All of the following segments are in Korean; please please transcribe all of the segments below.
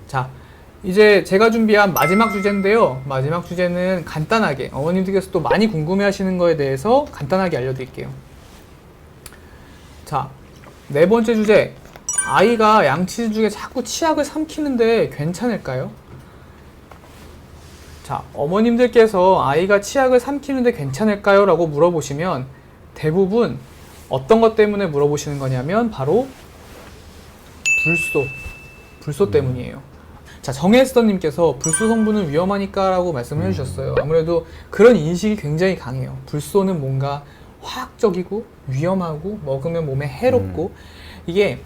자, 이제 제가 준비한 마지막 주제인데요. 마지막 주제는 간단하게 어머님들께서 또 많이 궁금해 하시는 거에 대해서 간단하게 알려드릴게요. 자, 네 번째 주제. 아이가 양치질 중에 자꾸 치약을 삼키는데 괜찮을까요? 자, 어머님들께서 아이가 치약을 삼키는데 괜찮을까요? 라고 물어보시면 대부분 어떤 것 때문에 물어보시는 거냐면 바로 불소 때문이에요. 자, 정혜스터님께서 불소 성분은 위험하니까 라고 말씀을 해주셨어요. 아무래도 그런 인식이 굉장히 강해요. 불소는 뭔가 화학적이고 위험하고 먹으면 몸에 해롭고 이게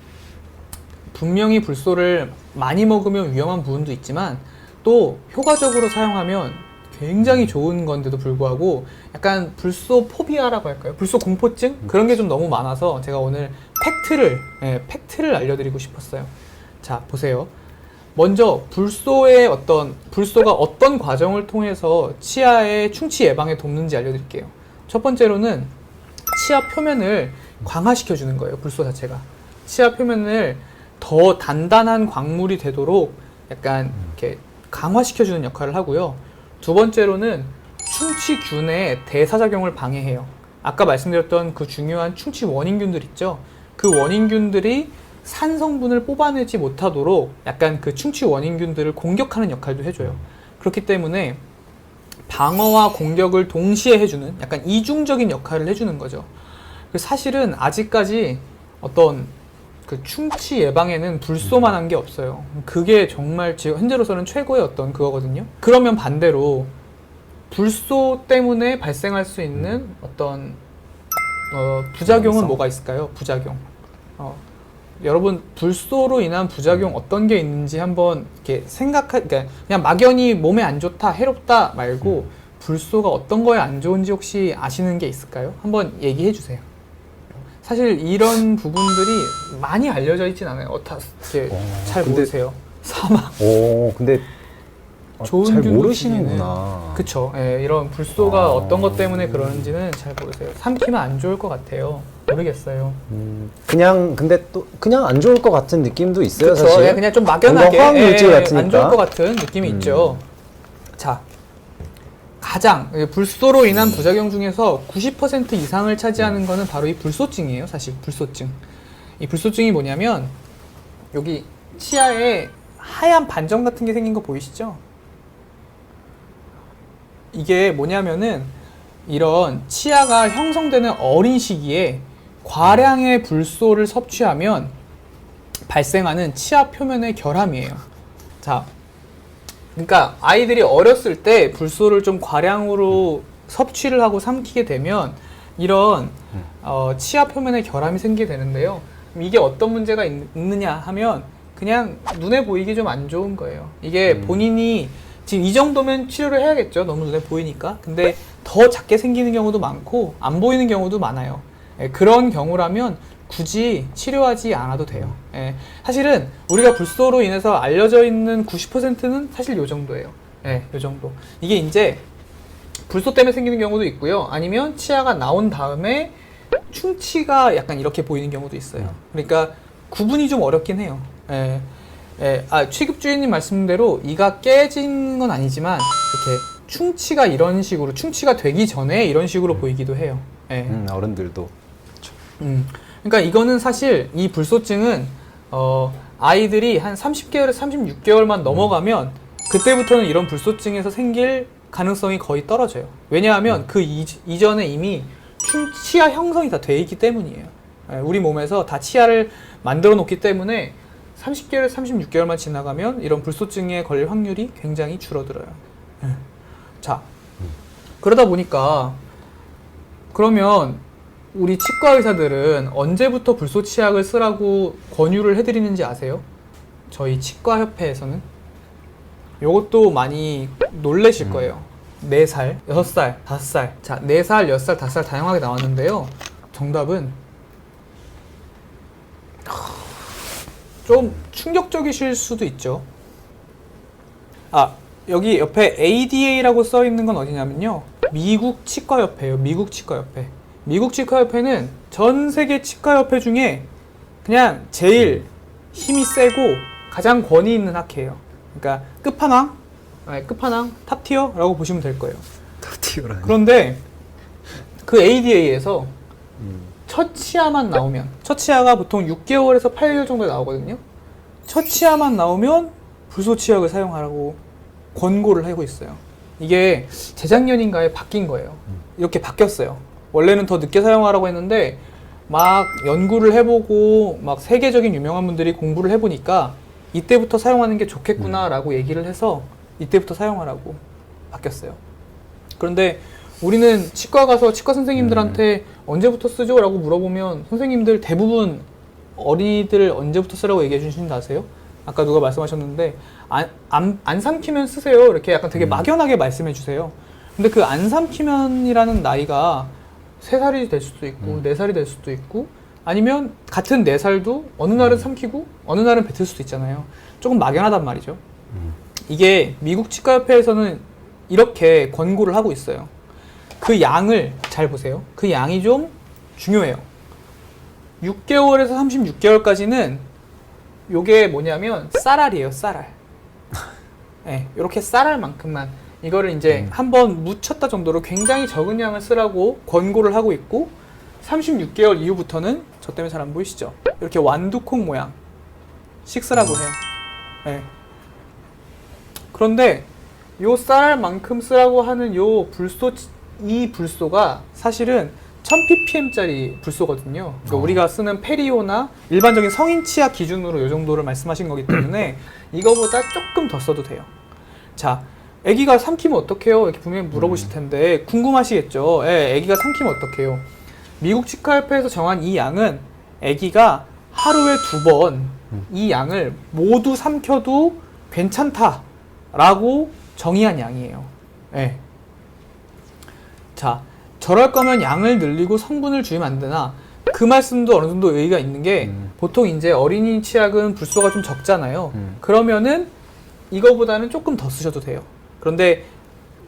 분명히 불소를 많이 먹으면 위험한 부분도 있지만 또 효과적으로 사용하면 굉장히 좋은 건데도 불구하고 약간 불소 포비아라고 할까요? 불소 공포증? 그런 게 좀 너무 많아서 제가 오늘 팩트를 알려드리고 싶었어요. 자, 보세요. 먼저 불소가 어떤 과정을 통해서 치아의 충치 예방에 돕는지 알려드릴게요. 첫 번째로는 치아 표면을 강화시켜 주는 거예요. 불소 자체가 치아 표면을 더 단단한 광물이 되도록 약간 이렇게 강화시켜 주는 역할을 하고요. 두 번째로는 충치균의 대사작용을 방해해요. 아까 말씀드렸던 그 중요한 충치 원인균들 있죠. 그 원인균들이 산 성분을 뽑아내지 못하도록 약간 그 충치 원인균들을 공격하는 역할도 해줘요. 그렇기 때문에 방어와 공격을 동시에 해주는 약간 이중적인 역할을 해주는 거죠. 사실은 아직까지 어떤 그 충치 예방에는 불소만한 게 없어요. 그게 정말 지금 현재로서는 최고의 어떤 그거거든요. 그러면 반대로 불소 때문에 발생할 수 있는 어떤 부작용은 뭐가 있을까요? 부작용. 여러분 불소로 인한 부작용 어떤 게 있는지 한번 이렇게 그러니까 그냥 막연히 몸에 안 좋다, 해롭다 말고 불소가 어떤 거에 안 좋은지 혹시 아시는 게 있을까요? 한번 얘기해 주세요. 사실 이런 부분들이 많이 알려져 있진 않아요. 잘 모르세요. 사막. 근데 좋은 잘 균도 모르시는구나. 그쵸. 예, 이런 불소가 어떤 것 때문에 그러는지는 잘 모르세요. 삼키면 안 좋을 것 같아요. 모르겠어요. 근데 또 그냥 안 좋을 것 같은 느낌도 있어요. 그쵸. 사실. 예, 그냥 좀 막연하게 화학물질 같으니까. 안 좋을 것 같은 느낌이 있죠. 자, 가장 불소로 인한 부작용 중에서 90% 이상을 차지하는 거는 바로 이 불소증이에요. 사실 불소증. 이 불소증이 뭐냐면 여기 치아에 하얀 반점 같은 게 생긴 거 보이시죠? 이게 뭐냐면은 이런 치아가 형성되는 어린 시기에 과량의 불소를 섭취하면 발생하는 치아 표면의 결함이에요. 자, 그러니까 아이들이 어렸을 때 불소를 좀 과량으로 섭취를 하고 삼키게 되면 이런 치아 표면에 결함이 생기게 되는데요. 이게 어떤 문제가 있느냐 하면 그냥 눈에 보이기 좀 안 좋은 거예요. 이게 본인이 지금 이 정도면 치료를 해야겠죠. 너무 눈에 보이니까. 근데 더 작게 생기는 경우도 많고 안 보이는 경우도 많아요. 그런 경우라면 굳이 치료하지 않아도 돼요. 사실은 우리가 불소로 인해서 알려져 있는 90%는 사실 요 정도예요. 요 정도. 이게 이제 불소 때문에 생기는 경우도 있고요. 아니면 치아가 나온 다음에 충치가 약간 이렇게 보이는 경우도 있어요. 그러니까 구분이 좀 어렵긴 해요. 취급주인님 말씀대로 이가 깨진 건 아니지만 이렇게 충치가 이런 식으로 충치가 되기 전에 이런 식으로 보이기도 해요. 어른들도. 그러니까 이거는 사실 이 불소증은 아이들이 한 30개월에서 36개월만 넘어가면 그때부터는 이런 불소증에서 생길 가능성이 거의 떨어져요. 왜냐하면 그 이전에 이미 치아 형성이 다 돼 있기 때문이에요. 우리 몸에서 다 치아를 만들어 놓기 때문에 30개월에서 36개월만 지나가면 이런 불소증에 걸릴 확률이 굉장히 줄어들어요. 자, 그러다 보니까 그러면 우리 치과 의사들은 언제부터 불소 치약을 쓰라고 권유를 해드리는지 아세요? 저희 치과 협회에서는 요것도 많이 놀라실 거예요. 4살, 6살, 5살. 자, 4살, 6살, 5살 다양하게 나왔는데요. 정답은 좀 충격적이실 수도 있죠. 여기 옆에 ADA라고 써 있는 건 어디냐면요. 미국 치과협회예요. 미국 치과협회. 미국 치과협회는 전 세계 치과협회 중에 그냥 제일 힘이 세고 가장 권위 있는 학회예요. 그러니까 끝판왕, 끝판왕 탑티어라고 보시면 될 거예요. 탑티어라니. 그런데 그 ADA에서 첫 치아만 나오면, 첫 치아가 보통 6개월에서 8개월 정도에 나오거든요. 첫 치아만 나오면 불소 치약을 사용하라고 권고를 하고 있어요. 이게 재작년인가에 바뀐 거예요. 이렇게 바뀌었어요. 원래는 더 늦게 사용하라고 했는데 막 연구를 해보고 막 세계적인 유명한 분들이 공부를 해보니까 이때부터 사용하는 게 좋겠구나라고 얘기를 해서 이때부터 사용하라고 바뀌었어요. 그런데 우리는 치과 가서 치과 선생님들한테 언제부터 쓰죠? 라고 물어보면 선생님들 대부분 어린이들 언제부터 쓰라고 얘기해 주신다 아세요? 아까 누가 말씀하셨는데 안 삼키면 쓰세요. 이렇게 약간 되게 막연하게 말씀해 주세요. 근데 그 안 삼키면이라는 나이가 3살이 될 수도 있고 4살이 될 수도 있고 아니면 같은 4살도 어느 날은 삼키고 어느 날은 뱉을 수도 있잖아요. 조금 막연하단 말이죠. 이게 미국 치과협회에서는 이렇게 권고를 하고 있어요. 그 양을 잘 보세요. 그 양이 좀 중요해요. 6개월에서 36개월까지는 요게 뭐냐면 쌀알이에요. 쌀알. 네, 이렇게 쌀알만큼만 이거를 이제 한번 묻혔다 정도로 굉장히 적은 양을 쓰라고 권고를 하고 있고 36개월 이후부터는 저 때문에 잘 안 보이시죠? 이렇게 완두콩 모양 식쓰라고 해요. 네. 그런데 요 쌀알만큼 쓰라고 하는 요 불소, 이 불소가 사실은 1000ppm짜리 불소거든요. 그러니까 우리가 쓰는 페리오나 일반적인 성인 치약 기준으로 요 정도를 말씀하신 거기 때문에 이거보다 조금 더 써도 돼요. 자, 아기가 삼키면 어떡해요? 이렇게 분명히 물어보실 텐데 궁금하시겠죠? 예, 아기가 삼키면 어떡해요? 미국 치과협회에서 정한 이 양은 아기가 하루에 2번 이 양을 모두 삼켜도 괜찮다라고 정의한 양이에요. 예. 자, 저럴 거면 양을 늘리고 성분을 주면 안 되나? 그 말씀도 어느 정도 의의가 있는 게 보통 이제 어린이 치약은 불소가 좀 적잖아요. 그러면은 이거보다는 조금 더 쓰셔도 돼요. 그런데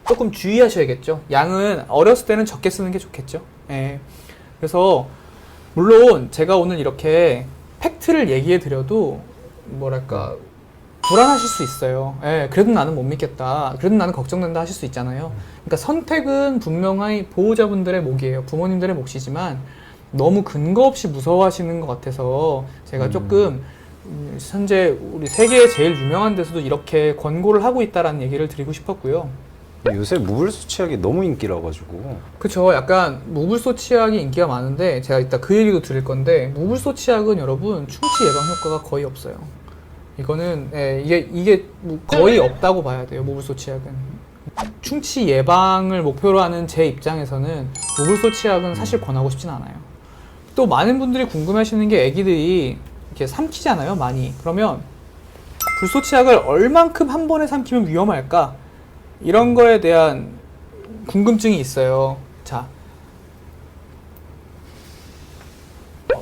조금 주의하셔야겠죠. 양은 어렸을 때는 적게 쓰는 게 좋겠죠. 예. 그래서 물론 제가 오늘 이렇게 팩트를 얘기해 드려도 뭐랄까 불안하실 수 있어요. 예, 그래도 나는 못 믿겠다. 그래도 나는 걱정된다 하실 수 있잖아요. 그러니까 선택은 분명히 보호자분들의 몫이에요. 부모님들의 몫이지만 너무 근거 없이 무서워하시는 것 같아서 제가 조금 현재 우리 세계에 제일 유명한 데서도 이렇게 권고를 하고 있다라는 얘기를 드리고 싶었고요. 요새 무불소 치약이 너무 인기라 가지고. 그쵸. 약간 무불소 치약이 인기가 많은데 제가 이따 그 얘기도 드릴 건데 무불소 치약은 여러분 충치 예방 효과가 거의 없어요. 이거는 이게 거의 없다고 봐야 돼요. 무불소 치약은. 충치 예방을 목표로 하는 제 입장에서는 무불소 치약은 사실 권하고 싶진 않아요. 또 많은 분들이 궁금해하시는 게 애기들이 이렇게 삼키잖아요, 많이. 그러면 불소 치약을 얼만큼 한 번에 삼키면 위험할까? 이런 거에 대한 궁금증이 있어요. 자,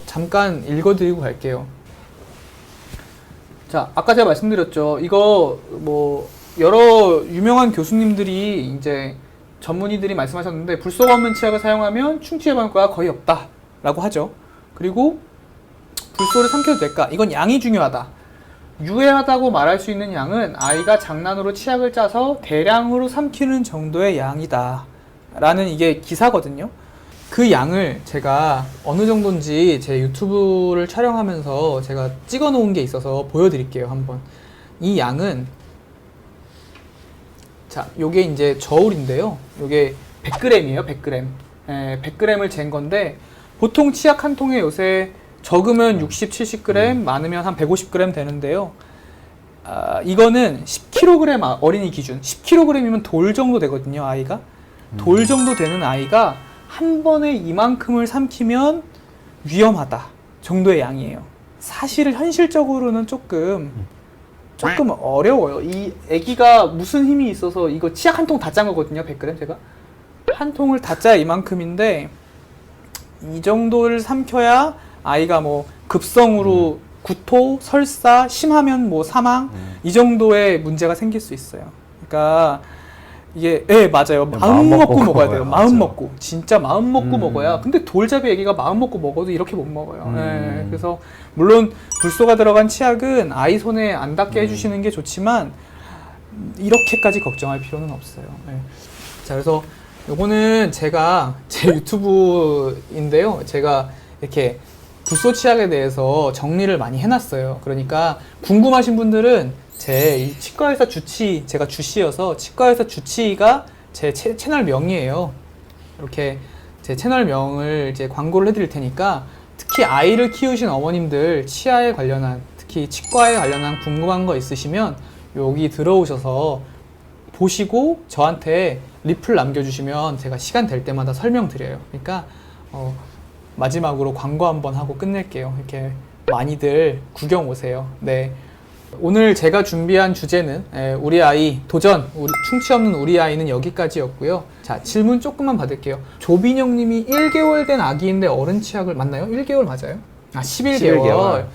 잠깐 읽어드리고 갈게요. 자, 아까 제가 말씀드렸죠. 이거 뭐 여러 유명한 교수님들이 이제 전문의들이 말씀하셨는데 불소가 없는 치약을 사용하면 충치 예방 효과가 거의 없다라고 하죠. 그리고 불소를 삼켜도 될까? 이건 양이 중요하다. 유해하다고 말할 수 있는 양은 아이가 장난으로 치약을 짜서 대량으로 삼키는 정도의 양이다 라는 이게 기사거든요. 그 양을 제가 어느 정도인지 제 유튜브를 촬영하면서 제가 찍어 놓은 게 있어서 보여드릴게요. 한번. 이 양은 자, 요게 이제 저울인데요. 요게 100g이에요. 100g. 100g을 잰 건데 보통 치약 한 통에 요새 적으면 60, 70g, 많으면 한 150g 되는데요. 이거는 10kg 어린이 기준. 10kg이면 돌 정도 되거든요, 아이가. 돌 정도 되는 아이가 한 번에 이만큼을 삼키면 위험하다 정도의 양이에요. 사실 현실적으로는 조금 어려워요. 이 아기가 무슨 힘이 있어서 이거 치약 한 통 다 짠 거거든요, 100g 제가. 한 통을 다 짜야 이만큼인데 이 정도를 삼켜야 아이가 뭐 급성으로 구토, 설사, 심하면 뭐 사망 이 정도의 문제가 생길 수 있어요. 그러니까 이게 맞아요. 마음 먹고 먹어야 돼요. 마음 먹고 진짜 마음 먹고 먹어야. 근데 돌잡이 애기가 마음 먹고 먹어도 이렇게 못 먹어요. 그래서 물론 불소가 들어간 치약은 아이 손에 안 닿게 해주시는 게 좋지만 이렇게까지 걱정할 필요는 없어요. 네. 자, 그래서 요거는 제가 제 유튜브인데요. 제가 이렇게 붓소 치약에 대해서 정리를 많이 해놨어요. 그러니까 궁금하신 분들은 제 이 치과의사 주치, 제가 주씨여서 치과의사 주치가 제 채널 명이에요. 이렇게 제 채널명을 이제 광고를 해드릴 테니까 특히 아이를 키우신 어머님들 치아에 관련한, 특히 치과에 관련한 궁금한 거 있으시면 여기 들어오셔서 보시고 저한테 리플 남겨주시면 제가 시간 될 때마다 설명드려요. 그러니까 마지막으로 광고 한번 하고 끝낼게요. 이렇게 많이들 구경 오세요. 네. 오늘 제가 준비한 주제는 우리 아이 도전, 충치 없는 우리 아이는 여기까지였고요. 자, 질문 조금만 받을게요. 조빈영 님이 1개월 된 아기인데 어른 치약을 맞나요? 1개월 맞아요? 아, 11개월.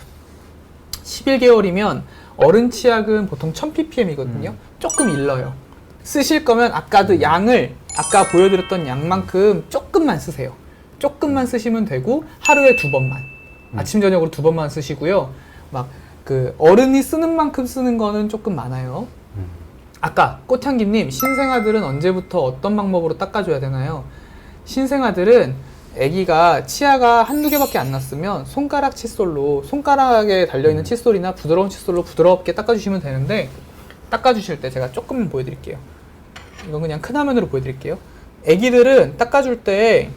11개월이면 어른 치약은 보통 1000ppm이거든요. 조금 일러요. 쓰실 거면 아까도 양을, 아까 보여드렸던 양만큼 조금만 쓰세요. 조금만 쓰시면 되고 하루에 2번만. 아침 저녁으로 2번만 쓰시고요. 막 그 어른이 쓰는 만큼 쓰는 거는 조금 많아요. 아까 꽃향기님, 신생아들은 언제부터 어떤 방법으로 닦아줘야 되나요? 신생아들은 아기가 치아가 한두 개밖에 안 났으면 손가락 칫솔로, 손가락에 달려있는 칫솔이나 부드러운 칫솔로 부드럽게 닦아주시면 되는데, 닦아주실 때 제가 조금 보여드릴게요. 이건 그냥 큰 화면으로 보여드릴게요. 아기들은 닦아줄 때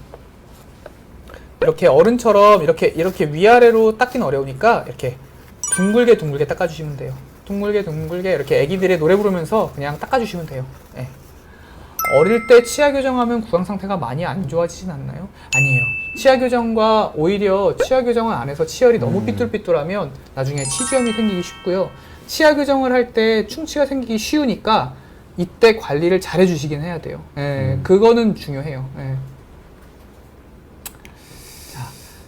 이렇게 어른처럼 이렇게 위아래로 닦기는 어려우니까 이렇게 둥글게 닦아주시면 돼요. 둥글게 이렇게 아기들의 노래 부르면서 그냥 닦아주시면 돼요. 네. 어릴 때 치아 교정하면 구강 상태가 많이 안 좋아지진 않나요? 아니에요. 치아 교정과 오히려 치아 교정을 안 해서 치열이 너무 삐뚤삐뚤하면 나중에 치주염이 생기기 쉽고요. 치아 교정을 할 때 충치가 생기기 쉬우니까 이때 관리를 잘 해주시긴 해야 돼요. 그거는 중요해요.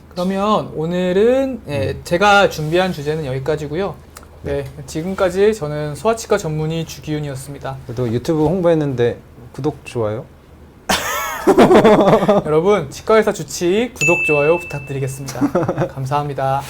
그러면 오늘은 제가 준비한 주제는 여기까지고요. 네, 지금까지 저는 소아치과 전문의 주기훈이었습니다. 그래도 유튜브 홍보했는데 구독, 좋아요? 여러분, 치과의사 주치 구독, 좋아요 부탁드리겠습니다. 감사합니다.